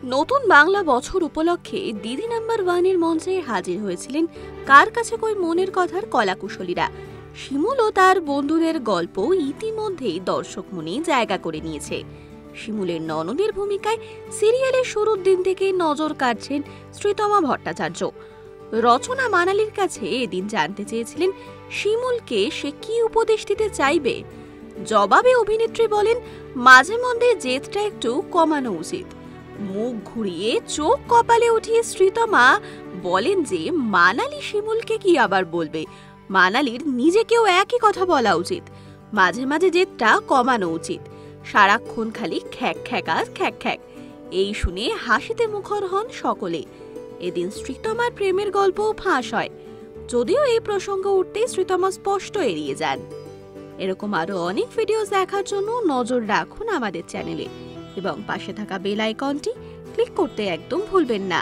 নতুন বাংলা বছর উপলক্ষে দিদি নাম্বার 1 এর মঞ্চে হাজির হয়েছিলেন কার কাছে কই মনের কথার কলাকুশলীরা। শিমুল ও তার বন্ধুদের গল্প ইতিমধ্যেই দর্শক মনে জায়গা করে নিয়েছে। শিমুলের ননদের ভূমিকায় সিরিয়ালের শুরুর দিন থেকে নজর কাটছেন শ্রীতমা ভট্টাচার্য। রচনা মানালির কাছে এদিন জানতে চেয়েছিলেন শিমুলকে সে কি উপদেশ দিতে চাইবে। জবাবে অভিনেত্রী বলেন, মাঝে মধ্যে জেদটা একটু কমানো উচিত। মুখ ঘুরিয়ে চোখ কপালে উঠিয়ে শ্রীতমা বলেন যে মানালি শিমুলকে কি আবার বলবে, মানালির নিজেকেও একই কথা বলা উচিত। মাঝে মাঝে জেদটা কমানো উচিত, সারাক্ষণ খালি খ্যাক খ্যাক আর খ্যাক খ্যাক। এই শুনে হাসিতে মুখর হন সকলে। এদিন শ্রীতমার প্রেমের গল্পও ফাঁস হয়, যদিও এই প্রসঙ্গ উঠতেই শ্রীতমা স্পষ্ট এড়িয়ে যান। এরকম আরো অনেক ভিডিও দেখার জন্য নজর রাখুন আমাদের চ্যানেলে এবং পাশে থাকা বেল আইকনটি ক্লিক করতে একদম ভুলবেন না।